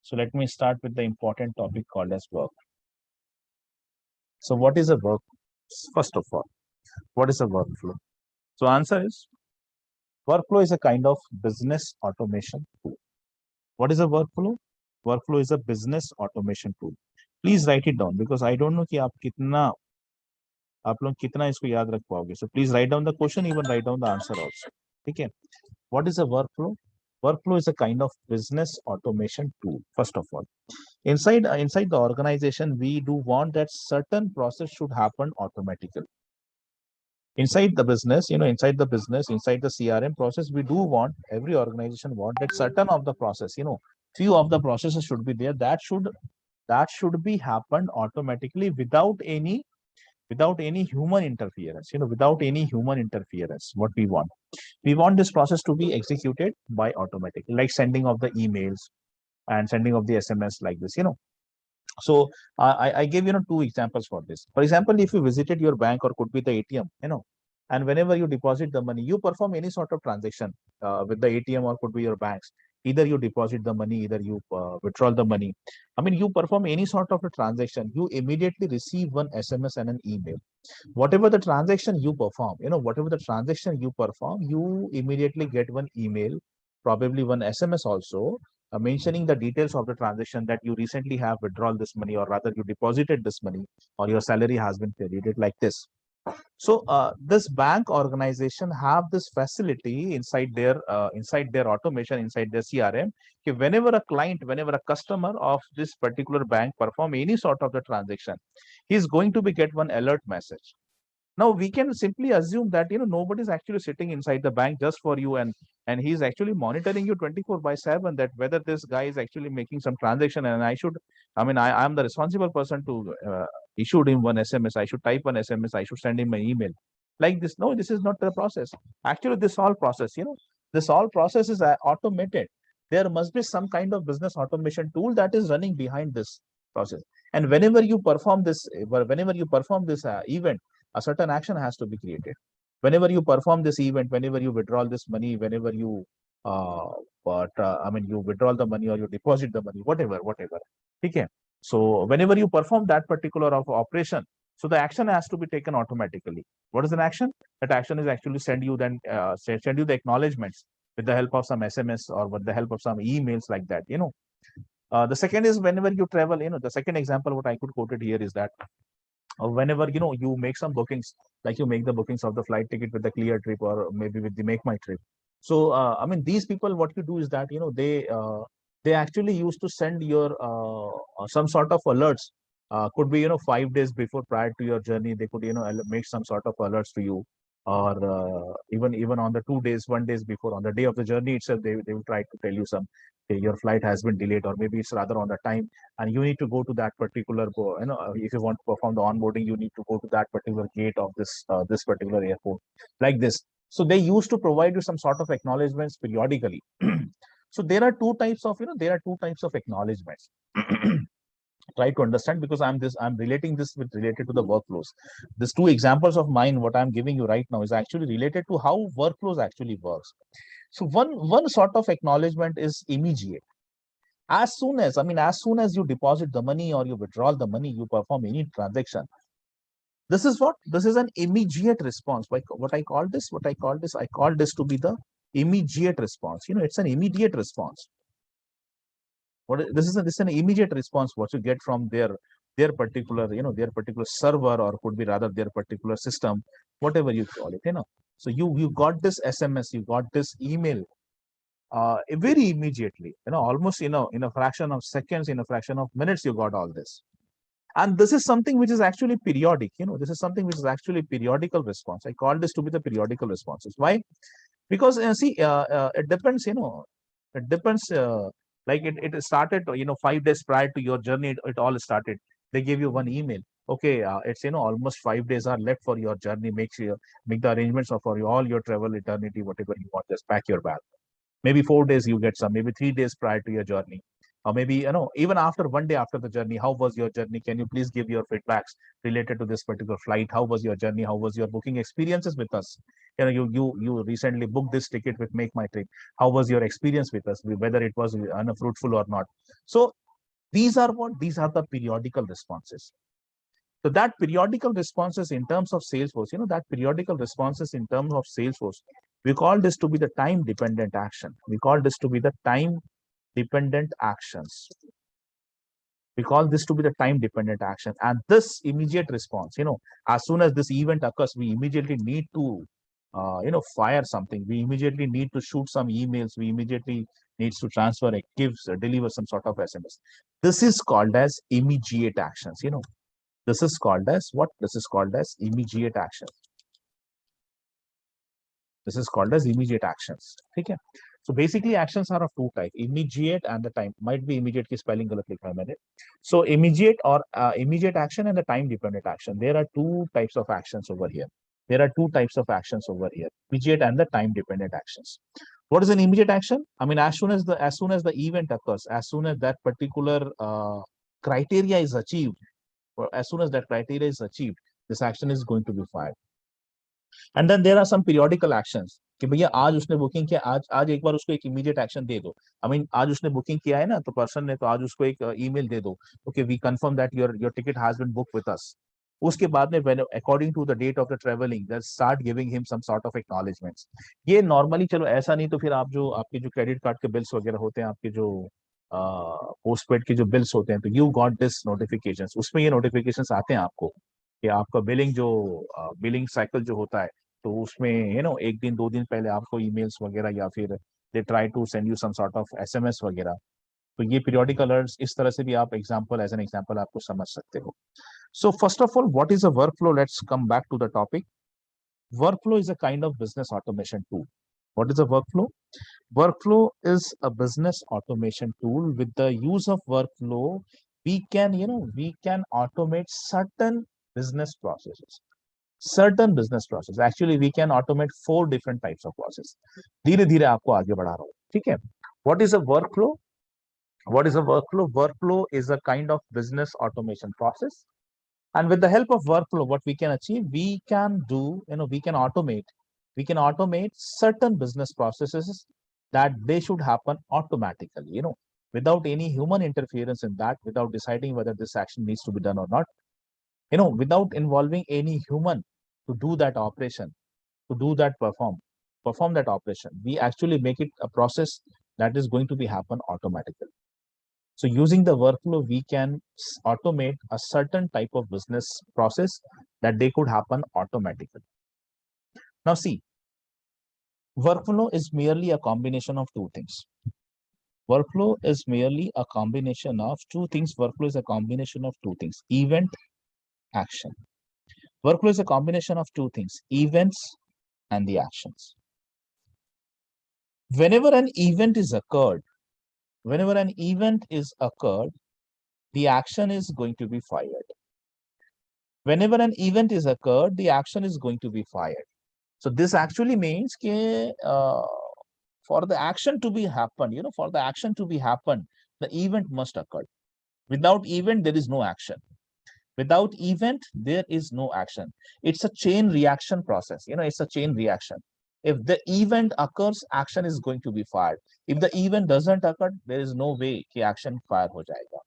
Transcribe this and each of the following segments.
So let me start with the important topic called as work. So what is a work? First of all, what is a workflow? So answer is workflow is a kind of business automation tool. What is a workflow? Workflow is a business automation tool. Please write it down because I don't know कि आप लोग कितना इसको याद रख पाओगे. So please write down the question, even write down the answer also. Okay. What is a workflow? Workflow is a kind of business automation tool. First of all, inside the organization, we do want that certain process should happen automatically. Inside the business, inside the CRM process, we do want, every organization want that certain of the process, few of the processes should be there that should be happened automatically without any human interference, without any human interference. What we want this process to be executed by automatic, like sending of the emails and sending of the SMS like this. So I gave two examples for this. For example, if you visited your bank or could be the ATM, and whenever you deposit the money, you perform any sort of transaction with the ATM or could be your banks. Either you deposit the money, either you withdraw the money. I mean, you perform any sort of a transaction, you immediately receive one SMS and an email. Whatever the transaction you perform, you immediately get one email, probably one SMS also, mentioning the details of the transaction, that you recently have withdrawn this money, or rather you deposited this money, or your salary has been credited, like this. So this bank organization have this facility inside their automation, inside their CRM. Whenever a customer of this particular bank perform any sort of the transaction, he is going to be get one alert message. Now we can simply assume that nobody's actually sitting inside the bank just for you, and he's actually monitoring you 24/7, that whether this guy is actually making some transaction, and I'm the responsible person to issue him one SMS. I should type one SMS. I should send him an email like this. No, this is not the process. Actually, this whole process is automated. There must be some kind of business automation tool that is running behind this process. And whenever you perform this event, a certain action has to be created. Whenever you perform this event, whenever you withdraw this money, whenever you you withdraw the money or you deposit the money, whatever. Okay. So whenever you perform that particular operation, so the action has to be taken automatically. What is an action? That action is actually send you the acknowledgements with the help of some SMS or with the help of some emails like that. The second is whenever you travel. The second example what I could quote it here is that whenever you make some bookings, like you make the bookings of the flight ticket with the Clear Trip or maybe with the Make My Trip. So these people, what you do is that they actually used to send your some sort of alerts. Could be 5 days before, prior to your journey, they could make some sort of alerts to you, or even on the 2 days, 1 days before, on the day of the journey itself, they will try to tell you some, okay, your flight has been delayed, or maybe it's rather on the time, and you need to go to that particular if you want to perform the onboarding, you need to go to that particular gate of this particular airport, like this. So they used to provide you some sort of acknowledgements periodically. So there are two types of acknowledgements. Try to understand, because I'm relating this related to the workflows. These two examples of mine, what I'm giving you right now, is actually related to how workflows actually works. So one sort of acknowledgement is immediate. As soon as you deposit the money or you withdraw the money, you perform any transaction. This is an immediate response. Like what I call this to be the immediate response. It's an immediate response. This is an immediate response what you get from their particular server, or could be rather their particular system, whatever you call it. So you got this SMS, you got this email very immediately, almost in a fraction of seconds, in a fraction of minutes, you got all this. And this is something which is actually periodic. This is something which is actually periodical response. I call this to be the periodical responses. Why? Because it depends. It depends. Like it started 5 days prior to your journey, it all started. They gave you one email. Okay, it's almost 5 days are left for your journey. Make the arrangements for all your travel, eternity, whatever you want. Just pack your bag. Maybe 4 days you get some. Maybe 3 days prior to your journey. Or maybe even after 1 day after the journey, how was your journey? Can you please give your feedbacks related to this particular flight? How was your journey? How was your booking experiences with us? you recently booked this ticket with Make My Trip. How was your experience with us, whether it was fruitful or not? So these are the periodical responses. So that periodical responses in terms of Salesforce, that periodical responses in terms of Salesforce, we call this to be the time dependent action. We call this to be the time dependent actions. We call this to be the time dependent action. And this immediate response, as soon as this event occurs, we immediately need to, fire something. We immediately need to shoot some emails. We immediately needs to transfer, deliver some sort of SMS. This is called as immediate actions. This is called as what? This is called as immediate action. This is called as immediate actions. Okay. So basically actions are of two types, immediate and the time. Might be immediate ki spelling galat likha hai maine. So immediate or immediate action and the time dependent action. There are two types of actions over here. There are two types of actions over here, immediate and the time dependent actions. What is an immediate action? I mean, as soon as the event occurs, as soon as that particular criteria is achieved, or as soon as that criteria is achieved, this action is going to be fired. And then there are some periodical actions कि भैया आज उसने booking किया, आज एक बार उसको एक immediate action दे दो. आई मीन आज उसने बुकिंग किया है ना, तो पर्सन ने, तो आज उसको एक ईमेल दे दो, okay we confirm that your ticket has been book with us. उसके बाद में when according to the date of the travelling that start giving him some sort of acknowledgements. ये नॉर्मली, चलो ऐसा नहीं तो फिर आप जो आपके जो क्रेडिट कार्ड के बिल्स वगैरह होते हैं, आपके जो पोस्टपेड के जो बिल्स होते हैं, तो यू गॉट दिस नोटिफिकेशंस. उसमें ये नोटिफिकेशंस आते हैं आपको कि आपका बिलिंग साइकिल जो होता है, तो उसमें एक दिन दो दिन पहले आपको ईमेल्स वगैरह या फिर they try to send you some sort of SMS वगैरह. तो ये पीरियोडिक अलर्ट्स, इस तरह से भी आप एज एन एग्जांपल आपको समझ सकते हो. So first of all, what is a workflow? Let's come back to the topic. Workflow is a kind of business automation tool. What is a workflow? Workflow is a business automation tool. With the use of workflow, we can automate certain business processes. Actually, we can automate 4 different types of process. धीरे धीरे आपको आगे बढ़ा रहा हूँ, ठीक है? What is a workflow? Workflow is a kind of business automation process. And with the help of workflow, what we can achieve, we can automate certain business processes that they should happen automatically, without any human interference in that, without deciding whether this action needs to be done or not, without involving any human to do that operation, perform that operation. We actually make it a process that is going to be happen automatically. So using the workflow, we can automate a certain type of business process that they could happen automatically. Now see, workflow is merely a combination of two things. Workflow is merely a combination of two things. Workflow is a combination of two things, event, action. Workflow is a combination of two things, events and the actions. Whenever an event is occurred, the action is going to be fired. Whenever an event is occurred, the action is going to be fired. So this actually means that for the action to be happen, the event must occur. Without event, there is no action. Without event, there is no action. It's a chain reaction process. It's a chain reaction. If the event occurs, action is going to be fired. If the event doesn't occur, there is no way कि action fire हो जाएगा.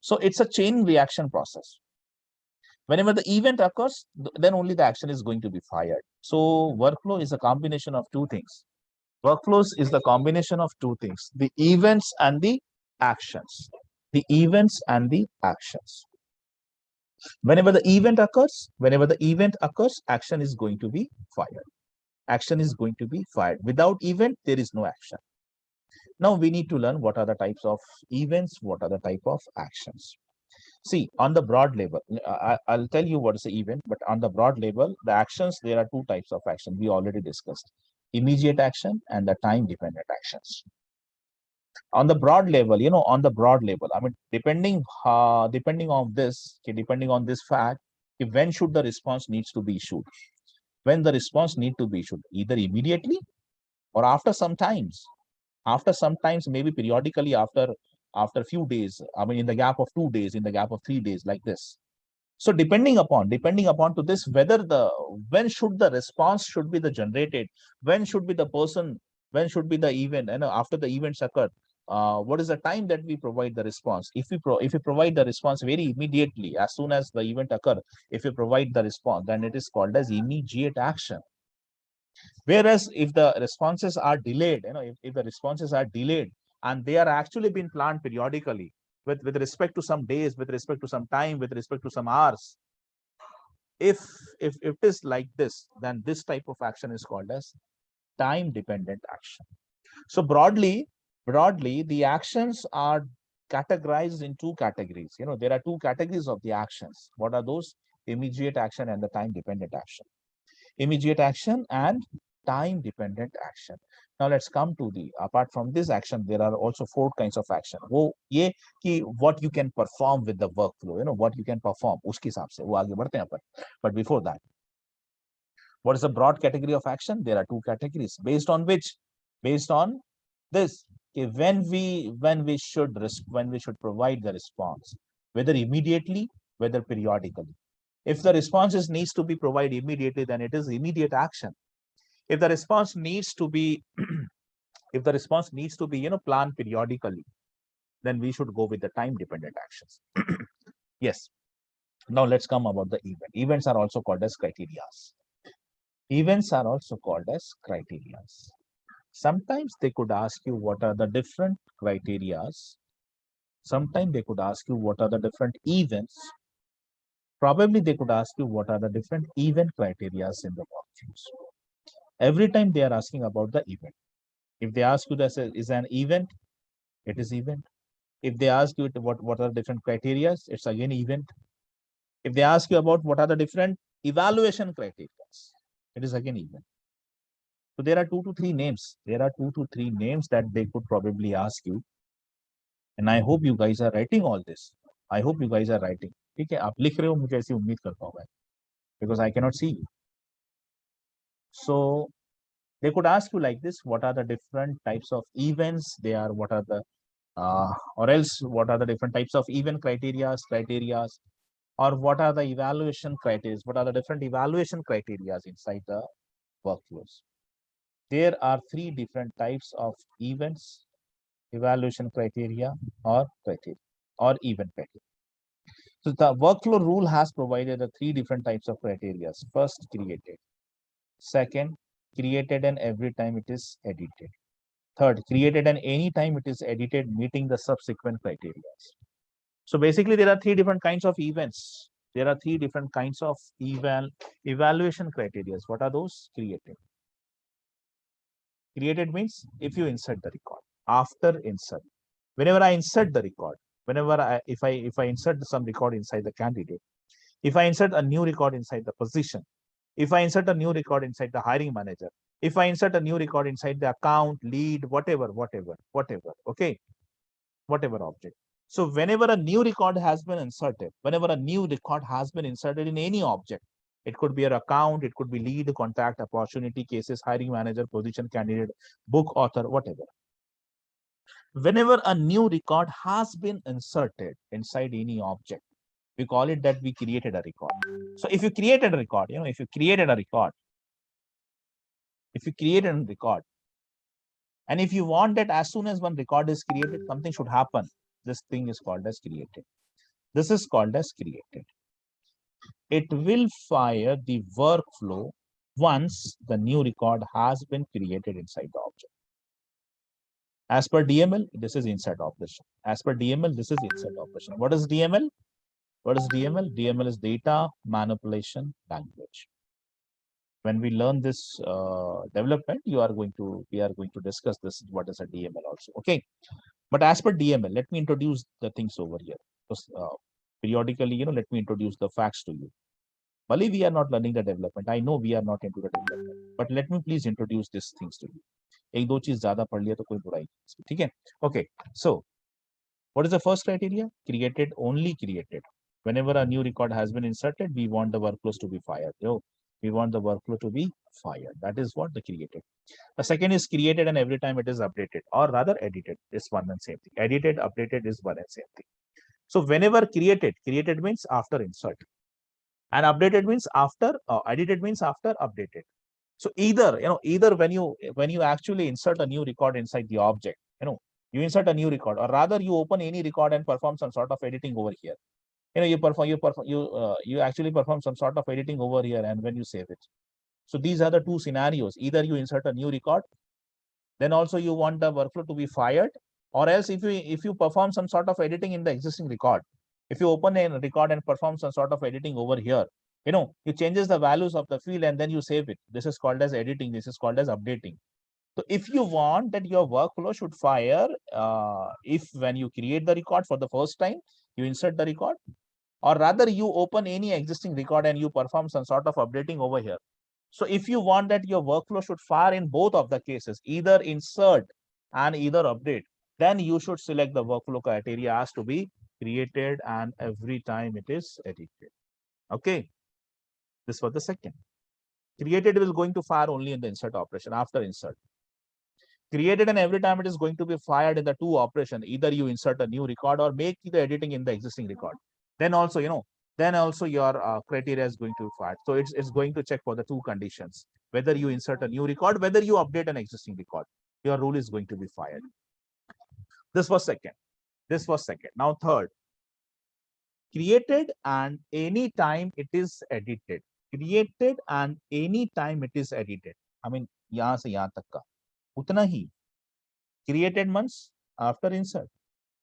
So it's a chain reaction process. Whenever the event occurs, then only the action is going to be fired. So workflow is a combination of two things. Workflows is the combination of two things, the events and the actions. The events and the actions. Whenever the event occurs, action is going to be fired. Action is going to be fired. Without event, there is no action. Now we need to learn what are the types of events, what are the type of actions. See, on the broad level, I'll tell you what is the event, but on the broad level, the actions, there are two types of action we already discussed, immediate action and the time dependent actions. On the broad level, I mean, depending on this fact, when should the response needs to be issued? When the response need to be issued, either immediately or after some times. After some times, maybe periodically after a few days, I mean, in the gap of 2 days, in the gap of 3 days, like this. So depending upon to this, when should the response should be the generated, when should be the person, when should be the event, and after the events occur, what is the time that we provide the response? If we provide the response very immediately, as soon as the event occur, if you provide the response, then it is called as immediate action. Whereas if the responses are delayed, if the responses are delayed and they are actually being planned periodically with respect to some days, with respect to some time, with respect to some hours, if it is like this, then this type of action is called as time dependent action. So broadly, the actions are categorized in two categories. There are two categories of the actions. What are those? Immediate action and the time dependent action. Immediate action and time dependent action. Now let's come to the, apart from this action, there are also four kinds of action. वो ये कि what you can perform with the workflow, what you can perform, उसके हिसाब से वो आगे बढ़ते हैं अपन. But before that, what is the broad category of action? There are two categories based on this. Okay, when we should provide the response, whether immediately, whether periodically. If the responses needs to be provided immediately, then it is immediate action. If the response needs to be planned periodically, then we should go with the time dependent actions. Yes. Now let's come about the event. Events are also called as criteria. Events are also called as criteria. Sometimes they could ask you what are the different criteria. Sometimes they could ask you what are the different events. Probably they could ask you what are the different event criteria in the workflows. Every time they are asking about the event. If they ask you this is an event, it is event. If they ask you what are the different criteria, it's again event. If they ask you about what are the different evaluation criteria, it is again event. So there are 2 to 3 names. There are 2 to 3 names that they could probably ask you. And I hope you guys are writing all this. I hope you guys are writing. ठीक है, आप लिख रहे हो, मुझे ऐसी उम्मीद करता हूँ मैं, because I cannot see you. So they could ask you like this: what are the different types of events? What are the or else what are the different types of event criteria, or what are the evaluation criteria? What are the different evaluation criteria inside the workflows? There are 3 different types of events, evaluation criteria, or event criteria. So the workflow rule has provided the 3 different types of criteria. First, created. Second, created and every time it is edited. Third, created and any time it is edited, meeting the subsequent criteria. So basically, there are 3 different kinds of events. There are 3 different kinds of evaluation criteria. What are those? Created. Created means if you insert the record. After insert, whenever I insert the record, if I insert some record inside the candidate, if I insert a new record inside the position, if I insert a new record inside the hiring manager, if I insert a new record inside the account, lead, whatever, okay, whatever object. So whenever a new record has been inserted, in any object, it could be an account, it could be lead, contact, opportunity, cases, hiring manager, position, candidate, book, author, whatever. Whenever a new record has been inserted inside any object, we call it that we created a record. So if you created a record, if you created a record, and if you want that as soon as one record is created, something should happen, this thing is called as created. This is called as created. It will fire the workflow once the new record has been created inside the object. As per DML, this is insert operation. As per DML, this is insert operation. What is DML? DML is data manipulation language. When we learn this development, we are going to discuss this, what is a DML also. Okay. But as per DML, let me introduce the things over here. Because, periodically, let me introduce the facts to you. Bali, we are not learning the development. I know we are not into the development, but let me please introduce these things to you. एक दो चीज ज्यादा पढ़ लिया तो कोई बुराई नहीं, ठीक है? Okay, so what is the first criteria? Created, only created. Whenever a new record has been inserted, we want the workflows to be fired. We want the workflow to be fired. That is what the created. The second is created and every time it is updated, or rather edited, is one and same thing. Edited, updated is one and same thing. So whenever created means after insert. and updated means after, edited means after updated. So either when you actually insert a new record inside the object, you insert a new record, or rather you open any record and perform some sort of editing over here. You actually perform some sort of editing over here, and when you save it. So these are the two scenarios. Either you insert a new record, then also you want the workflow to be fired, or else if you perform some sort of editing in the existing record, if you open a record and perform some sort of editing over here, it changes the values of the field and then you save it. This is called as editing. This is called as updating. So if you want that your workflow should fire, if when you create the record for the first time, you insert the record, or rather you open any existing record and you perform some sort of updating over here. So if you want that your workflow should fire in both of the cases, either insert and either update, then you should select the workflow criteria as to be created and every time it is edited. Okay. This was the second. Created is going to fire only in the insert operation after insert. Created and every time it is going to be fired in the two operation. Either you insert a new record or make the editing in the existing record. Then also, your criteria is going to be fired. So it's going to check for the two conditions. Whether you insert a new record, whether you update an existing record, your rule is going to be fired. This was second. This was second. Now third. Created and any time it is edited. Created and any time it is edited. I mean, yahan se yahan tak ka. Utna hi. Created means after insert.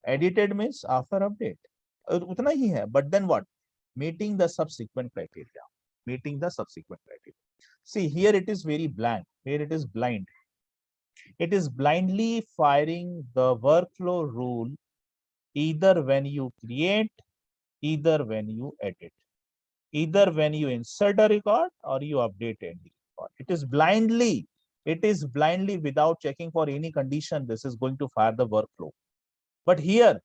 Edited means after update. Utna hi hai. But then what? Meeting the subsequent criteria. Meeting the subsequent criteria. See, here it is very blank. Here it is blind. It is blindly firing the workflow rule either when you create, either when you edit, either when you insert a record or you update any record. It is blindly without checking for any condition. This is going to fire the workflow. But here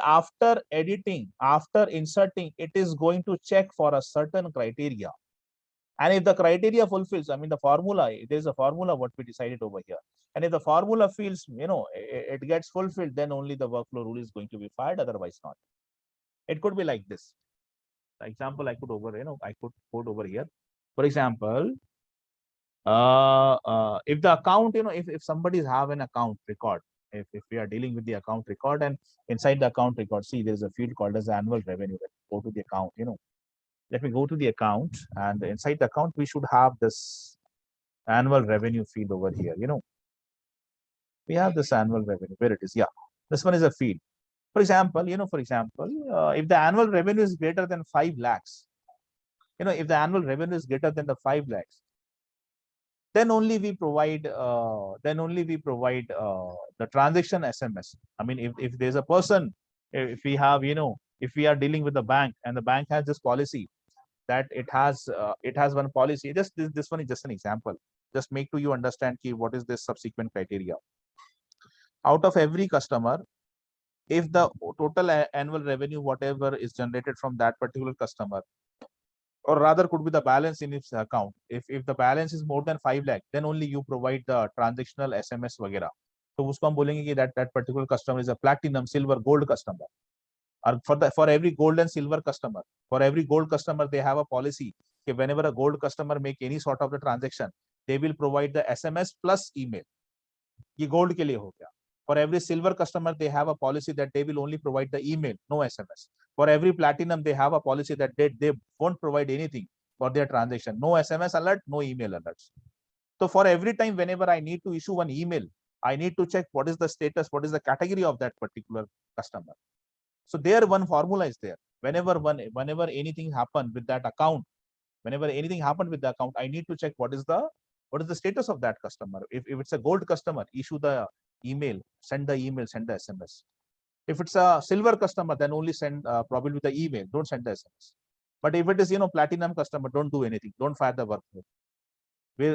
after editing, after inserting, it is going to check for a certain criteria. And if the criteria fulfills, I mean the formula, it is a formula what we decided over here. And if the formula feels, it gets fulfilled, then only the workflow rule is going to be fired, otherwise not. It could be like this. The example I could put over here. For example, if the account, if somebody's have an account record, if we are dealing with the account record, and inside the account record, see, there's a field called as annual revenue. Go to the account, let me go to the account, and inside the account, we should have this annual revenue field over here. We have this annual revenue. Where it is? Yeah, this one is a field. For example, if the annual revenue is greater than 5 lakhs, if the annual revenue is greater than the 5 lakhs, then only we provide the transaction SMS. I mean, if there's a person, if we have, if we are dealing with the bank and the bank has this policy that it has one policy. Just this one is just an example. Just make to you understand what is this subsequent criteria. Out of every customer, if the total annual revenue, whatever is generated from that particular customer, or rather could be the balance in its account, if the balance is more than 5 lakh, then only you provide the transactional SMS वगैरह. तो उसको हम बोलेंगे कि that particular customer is a platinum, silver, gold customer. Or for every gold and silver customer, they have a policy that whenever a gold customer make any sort of the transaction, they will provide the SMS plus email. ये gold के लिए हो गया. For every silver customer, they have a policy that they will only provide the email, no SMS. For every platinum, they have a policy that they won't provide anything for their transaction. No SMS alert, no email alerts. So for every time, whenever I need to issue one email, I need to check what is the status, what is the category of that particular customer. So there one formula is there. Whenever anything happened with that account, I need to check what is the status of that customer. If it's a gold customer, issue the email, send the SMS. If it's a silver customer, then only send probably the email. Don't send the SMS. But if it is platinum customer, don't do anything. Don't fire the workflow.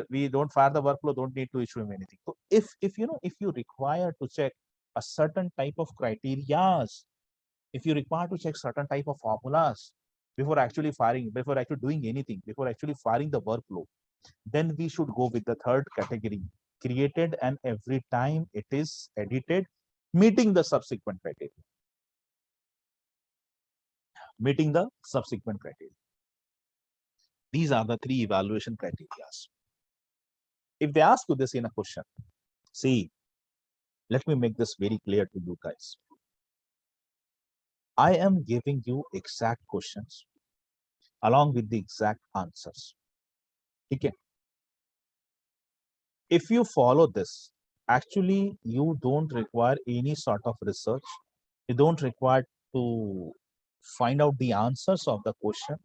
We don't fire the workflow. Don't need to issue him anything. So if you require to check a certain type of criteria, if you require to check certain type of formulas before actually doing anything, before actually firing the workflow, then we should go with the third category, created and every time it is edited, meeting the subsequent criteria. These are the three evaluation criteria. If they ask you this in a question, see, let me make this very clear to you guys. I am giving you exact questions along with the exact answers. Okay. If you follow this, actually, you don't require any sort of research. You don't require to find out the answers of the question.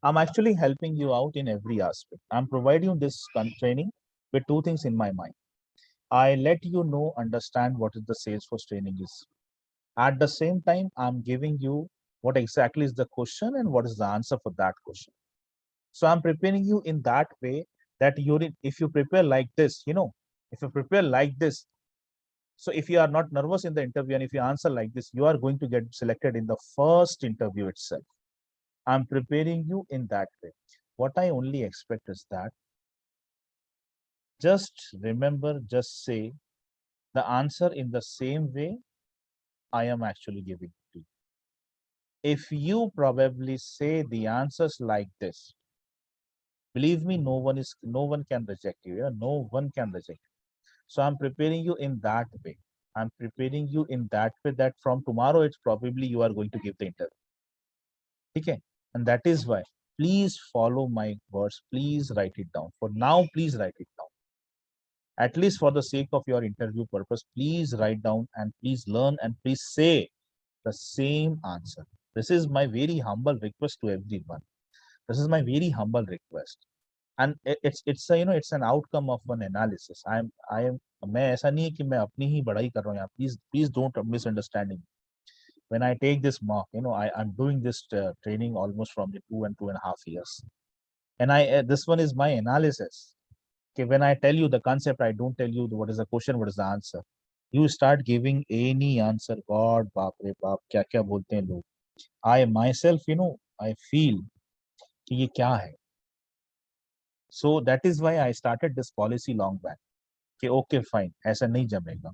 I'm actually helping you out in every aspect. I'm providing you this training with two things in my mind. I let you know, understand what is the Salesforce training is. At the same time, I'm giving you what exactly is the question and what is the answer for that question. So I'm preparing you in that way that if you prepare like this, if you prepare like this, so if you are not nervous in the interview and if you answer like this, you are going to get selected in the first interview itself. I'm preparing you in that way. What I only expect is that just remember, just say the answer in the same way I am actually giving to you. If you probably say the answers like this, believe me, no one can reject you. Yeah? No one can reject you. So I'm preparing you in that way. I'm preparing you in that way that from tomorrow, it's probably you are going to give the interview. Okay. And that is why, please follow my words. Please write it down. For now, please write it down. At least for the sake of your interview purpose, please write down and please learn and please say the same answer. This is my very humble request to everyone. This is my very humble request. And it's a, it's an outcome of an analysis. मैं ऐसा नहीं है कि मैं अपनी ही बढ़ाई कर रहा हूँ यहाँ. Please don't misunderstand me. When I take this mock, I'm doing this training almost from the 2.5 years, and this one is my analysis. Okay, when I tell you the concept, I don't tell you what is the question, what is the answer. You start giving any answer. God, baap re baap, kya kya bolte hain log. I myself, I feel कि ये क्या है. So that is why I started this policy long back. Okay, fine, ऐसा नहीं जमेगा.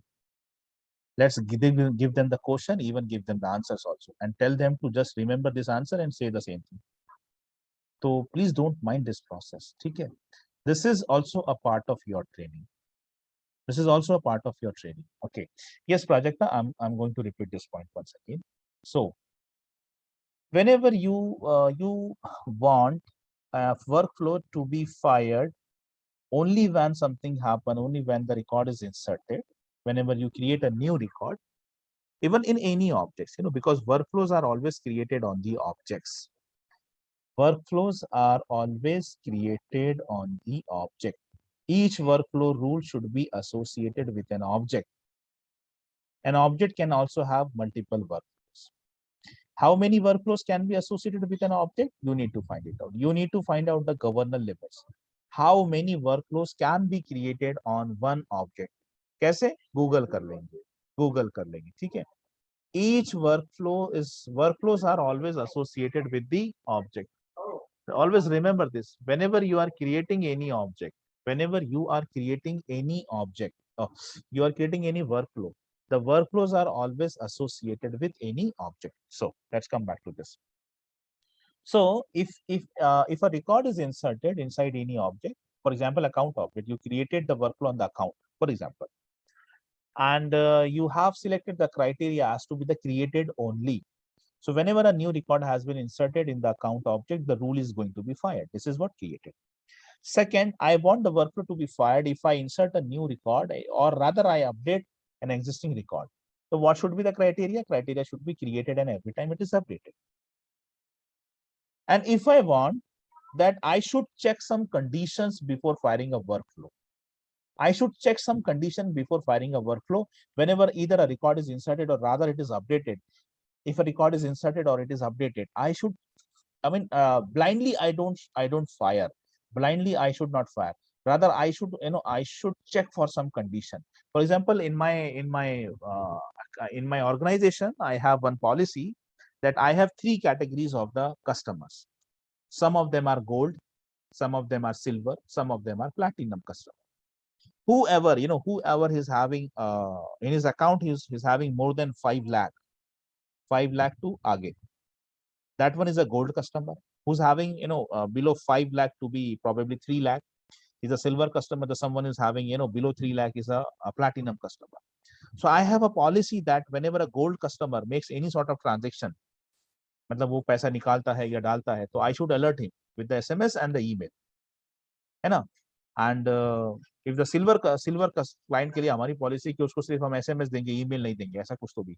Let's give them the question, even give them the answers also, and tell them to just remember this answer and say the same thing. So please don't mind this process. Okay? This is also a part of your training. This is also a part of your training. Okay. Yes, Prajakta, I'm going to repeat this point once again. So whenever you want a workflow to be fired only when something happens, only when the record is inserted, whenever you create a new record, even in any objects, because workflows are always created on the objects. Workflows are always created on the object. Each workflow rule should be associated with an object. An object can also have multiple workflows. How many workflows can be associated with an object? You need to find it out. You need to find out the governor limits. How many workflows can be created on one object? कैसे? Google कर लेंगे. Google कर लेंगे. ठीक है? Each workflows are always associated with the object. Always remember this. Whenever you are creating any object, whenever you are creating any object, you are creating any workflow, the workflows are always associated with any object. So let's come back to this. So if a record is inserted inside any object, for example, account object, you created the workflow on the account, for example, and you have selected the criteria as to be the created only. So whenever a new record has been inserted in the account object, the rule is going to be fired. This is what created. Second, I want the workflow to be fired if I insert a new record, or rather I update an existing record. So what should be the criteria? Criteria should be created and every time it is updated. And if I want that I should check some conditions before firing a workflow, I should check some condition before firing a workflow whenever either a record is inserted or rather it is updated. If a record is inserted or it is updated, blindly I don't fire. Blindly I should not fire. Rather, I should check for some condition. For example, in my organization, I have one policy that I have 3 categories of the customers. Some of them are gold, some of them are silver, some of them are platinum customers. Whoever is having in his account, he's having more than 5 lakh to aage. That one is a gold customer. who's having, below 5 lakh to be probably 3 lakh is a silver customer. The someone is having, below 3 lakh is a platinum customer. So I have a policy that whenever a gold customer makes any sort of transaction, मतलब वो पैसा निकालता है या डालता है, तो I should alert him with the SMS and the email, है ना? And if the silver client के लिए हमारी पॉलिसी कि उसको सिर्फ हम SMS देंगे, ईमेल नहीं देंगे, ऐसा कुछ तो भी,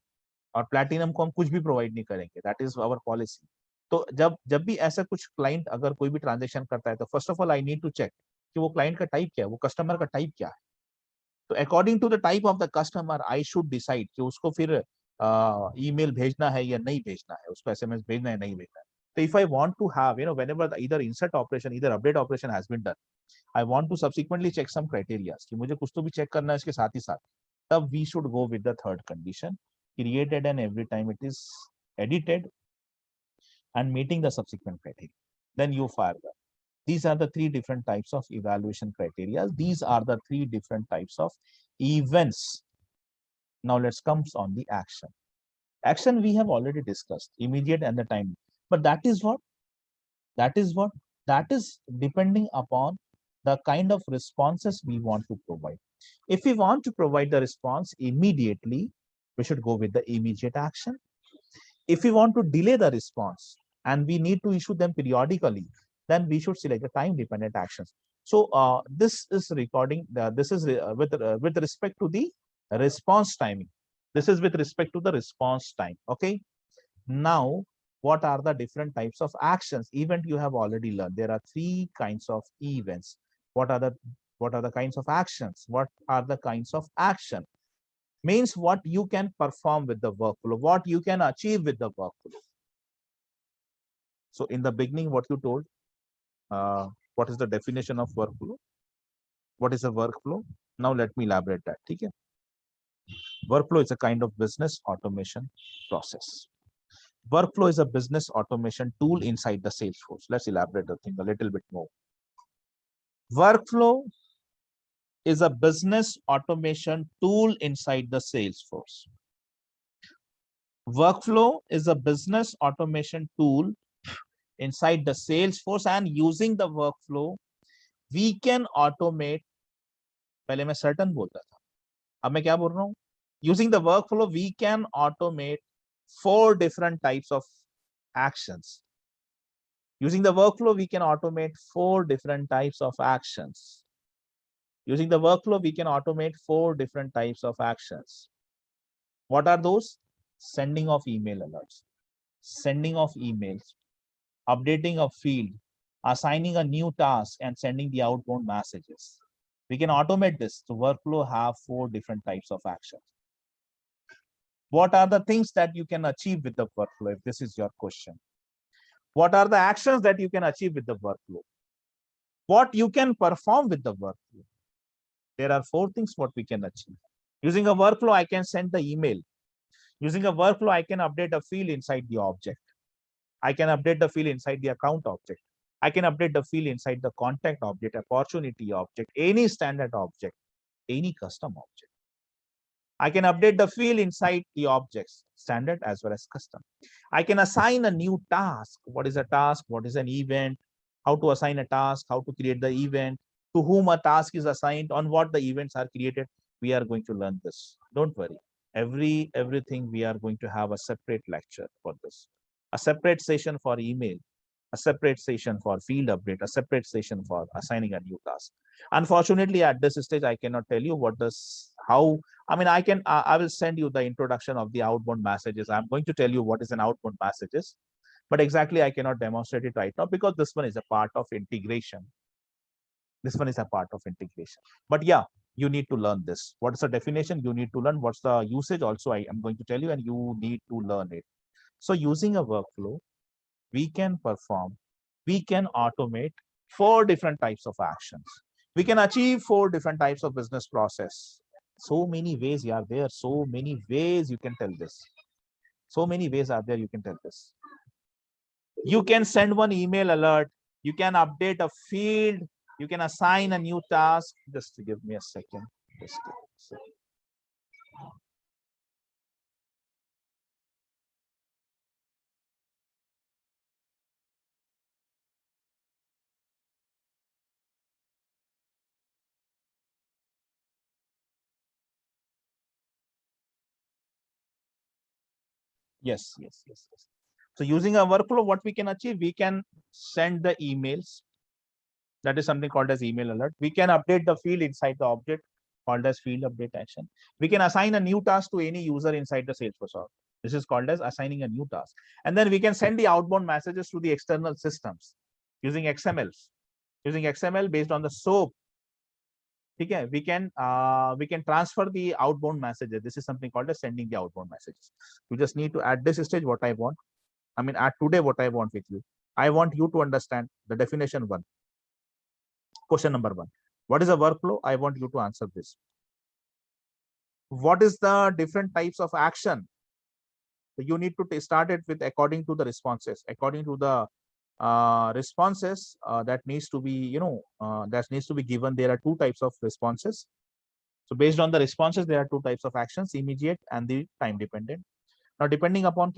और प्लैटिनम को हम कुछ भी प्रोवाइड नहीं करेंगे, दैट इज आवर पॉलिसी. तो जब भी ऐसा कुछ क्लाइंट अगर कोई भी ट्रांजेक्शन करता है, तो first of all I need to check कि वो क्लाइंट का टाइप क्या है, वो कस्टमर का टाइप क्या है. तो according to the type of the customer I should decide कि उसको फिर ईमेल भेजना है या नहीं भेजना है, उसको एसएमएस भेजना है नहीं भेजना है. तो if I want to have whenever either insert operation either update operation has been done, I want to subsequently check some criterias कि मुझे कुछ तो भी चेक करना है इसके साथ ही साथ. तब we should go with the third condition, created and every time it is edited and meeting the subsequent criteria, then you fire them. These are the three different types of evaluation criteria. These are the three different types of events. Now let's come on the action. Action we have already discussed, immediate and the time. But that is what? That is depending upon the kind of responses we want to provide. If we want to provide the response immediately, we should go with the immediate action. If we want to delay the response and we need to issue them periodically, then we should select the time dependent actions. So this is recording, this is with respect to the response timing. This is with respect to the response time. Okay. Now, what are the different types of actions? Event you have already learned. There are three kinds of events. What are the kinds of actions? What are the kinds of action? Means what you can perform with the workflow, what you can achieve with the workflow. So in the beginning, what you told, what is the definition of workflow? What is a workflow? Now let me elaborate that. Okay? Workflow is a kind of business automation process. Workflow is a business automation tool inside the Salesforce. Let's elaborate the thing a little bit more. Workflow is a business automation tool inside the Salesforce. Workflow is a business automation tool inside the Salesforce, and using the workflow, we can automate. पहले मैं certain बोलता था, अब मैं क्या बोल रहा हूँ? Using the workflow, we can automate 4 different types of actions. Using the workflow, we can automate 4 different types of actions. Using the workflow, we can automate 4 different types of actions. What are those? Sending of email alerts, sending of emails, updating a field, assigning a new task, and sending the outbound messages. We can automate this. The workflow have 4 different types of actions. What are the things that you can achieve with the workflow? If this is your question, what are the actions that you can achieve with the workflow? What you can perform with the workflow? There are 4 things what we can achieve. Using a workflow, I can send the email. Using a workflow, I can update a field inside the object. I can update the field inside the account object. I can update the field inside the contact object, opportunity object, any standard object, any custom object. I can update the field inside the objects, standard as well as custom. I can assign a new task. What is a task? What is an event? How to assign a task? How to create the event? To whom a task is assigned? On what the events are created? We are going to learn this. Don't worry. Everything we are going to have a separate lecture for this. A separate session for email, a separate session for field update, a separate session for assigning a new task. Unfortunately, at this stage, I cannot tell you what this, how, I mean, I will send you the introduction of the outbound messages. I'm going to tell you what is an outbound messages, but exactly I cannot demonstrate it right now because this one is a part of integration. This one is a part of integration. But yeah, you need to learn this. What is the definition? You need to learn. What's the usage? Also, I am going to tell you, and you need to learn it. So using a workflow, we can perform, we can automate 4 different types of actions. We can achieve 4 different types of business process. So many ways are there. So many ways you can tell this. So many ways are there you can tell this. You can send one email alert. You can update a field. You can assign a new task. Just give me a second. Just give me a second. Yes. So using a workflow, what we can achieve, we can send the emails. That is something called as email alert. We can update the field inside the object called as field update action. We can assign a new task to any user inside the Salesforce object. This is called as assigning a new task. And then we can send the outbound messages to the external systems using XML. Using XML based on the SOAP. Okay, we can transfer the outbound messages. This is something called as sending the outbound messages. You just need to add this stage what I want. I mean, add today what I want with you. I want you to understand the definition one. Question number one. What is a workflow? I want you to answer this. What is the different types of action? So you need to start it with according to the responses. According to the responses that needs to be, that needs to be given. There are two types of responses. So based on the responses, there are two types of actions: immediate and the time dependent. Now, depending upon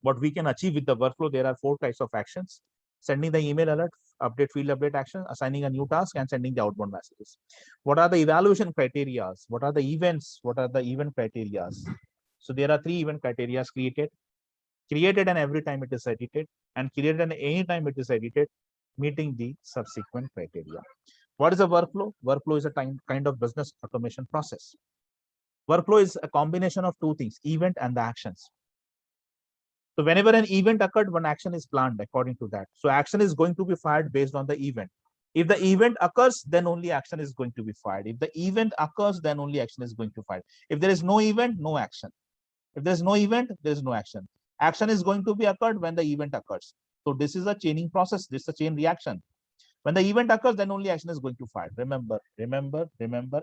what we can achieve with the workflow, there are four types of actions: sending the email alert, update field update action, assigning a new task, and sending the outbound messages. What are the evaluation criteria? What are the events? What are the event criteria? So there are three event criteria created and every time it is edited, and created and any time it is edited, meeting the subsequent criteria. What is a workflow? Workflow is a kind of business automation process. Workflow is a combination of two things: event and the actions. So whenever an event occurred, one action is planned according to that. So action is going to be fired based on the event. If the event occurs, then only action is going to be fired. If the event occurs, then only action is going to fire. If there is no event, no action. If there is no event, there is no action. Action is going to be occurred when the event occurs. So this is a chaining process. This is a chain reaction. When the event occurs, then only action is going to fire. Remember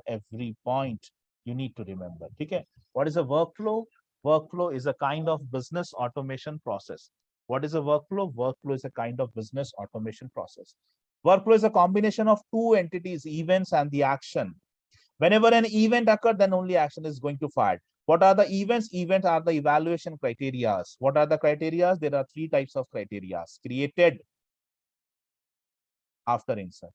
every point you need to remember. Okay. What is a workflow? Workflow is a kind of business automation process. What is a workflow? Workflow is a kind of business automation process. Workflow is a combination of two entities, events and the action. Whenever an event occurs, then only action is going to fire. What are the events? Events are the evaluation criteria. What are the criteria? There are three types of criteria: created, after insert,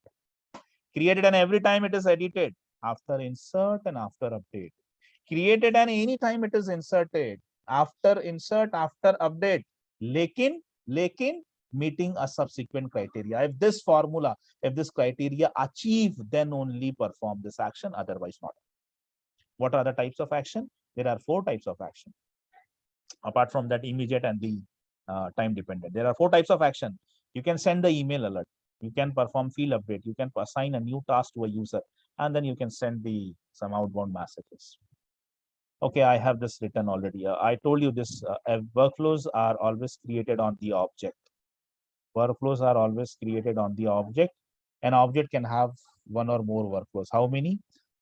created and every time it is edited, after insert and after update, created and any time it is inserted, after insert, after update, lekin meeting a subsequent criteria. If this formula, if this criteria achieve, then only perform this action, otherwise not. What are the types of action? There are four types of action. Apart from that, immediate and the time dependent, there are four types of action. You can send the email alert, you can perform field update, you can assign a new task to a user, and then you can send some outbound messages. Okay, I have this written already. I told you this, workflows are always created on the object. Workflows are always created on the object. An object can have one or more workflows. How many?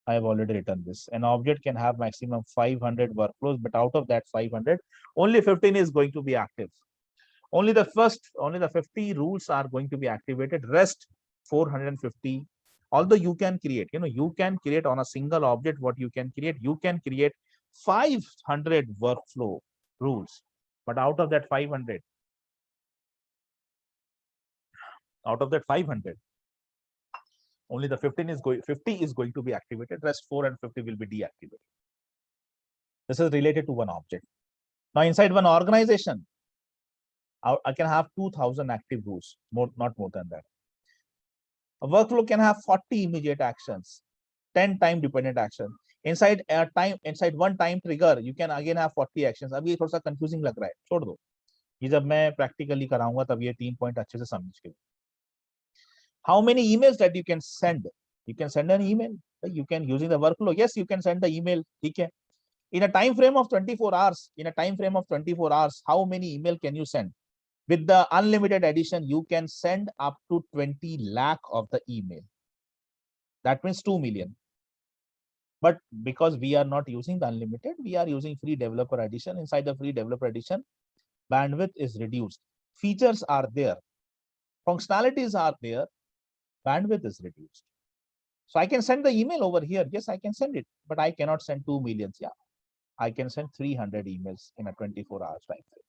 I have already written this. An object can have maximum 500 workflows, but out of that 500, only 15 is going to be active. Only the 50 rules are going to be activated. Rest 450. Although you can create, you can create on a single object. What you can create? You can create 500 workflow rules, but out of that 500, only the 50 is going to be activated. Rest 450 will be deactivated. This is related to one object. Now inside one organization, I can have 2000 active rules, not more than that. A workflow can have 40 immediate actions, 10 time dependent actions. Inside one time trigger, you can again have 40 actions. अब ये थोड़ा सा confusing लग रहा है, छोड़ दो. ये जब मैं practically कराऊंगा तब ये 3 point अच्छे से समझ के. How many emails that you can send? You can send an email. You can, using the workflow. Yes, you can send the email. Okay. In a time frame of 24 hours, how many email can you send? With the unlimited edition, you can send up to 20 lakh of the email. That means 2 million. But because we are not using the unlimited, we are using free developer edition. Inside the free developer edition, bandwidth is reduced. Features are there. Functionalities are there. Bandwidth is reduced. So I can send the email over here. Yes, I can send it, but I cannot send 2 million. Yeah, I can send 300 emails in a 24 hours time frame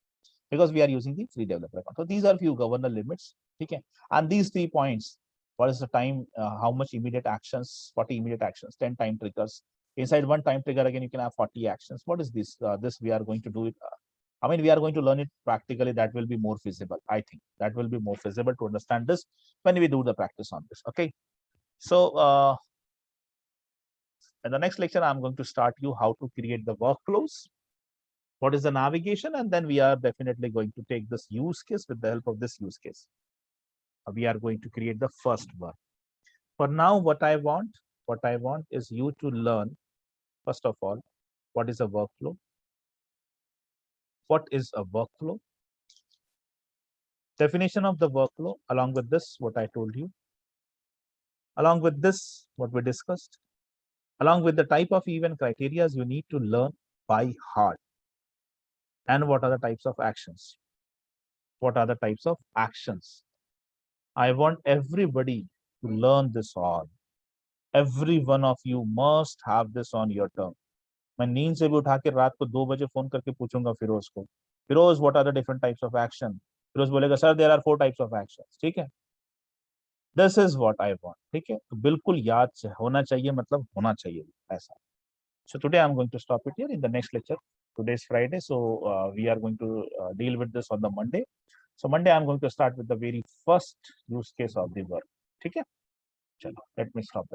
because we are using the free developer account. So these are few governor limits. Okay. And these 3 points, what is the time, how much immediate actions, 40 immediate actions, 10 time triggers. Inside one time trigger, again, you can have 40 actions. What is this? This we are going to do it I mean, we are going to learn it practically. That will be more feasible. I think that will be more feasible to understand this when we do the practice on this. Okay. So in the next lecture, I'm going to start you how to create the workflows. What is the navigation? And then we are definitely going to take this use case. With the help of this use case, we are going to create the first work. For now, what I want is you to learn, first of all, what is a workflow? What is a workflow? Definition of the workflow, along with this, what I told you, along with this, what we discussed, along with the type of event criteria you need to learn by heart. And what are the types of actions? What are the types of actions? I want everybody to learn this all. Every one of you must have this on your tongue. मैं नींद से भी उठा के रात को 2 बजे phone करके पूछूंगा फिरोज को, Firoz what are the different types of action? Firoz बोलेगा sir there are 4 types of actions. ठीक है, this is what I want. ठीक है, तो बिल्कुल याद से होना चाहिए, मतलब होना चाहिए ऐसा. So today I'm going to stop it here. In the next lecture, today is Friday, so we are going to deal with this on the Monday. So Monday I'm going to start with the very first use case of the work. ठीक है, चलो, let me stop.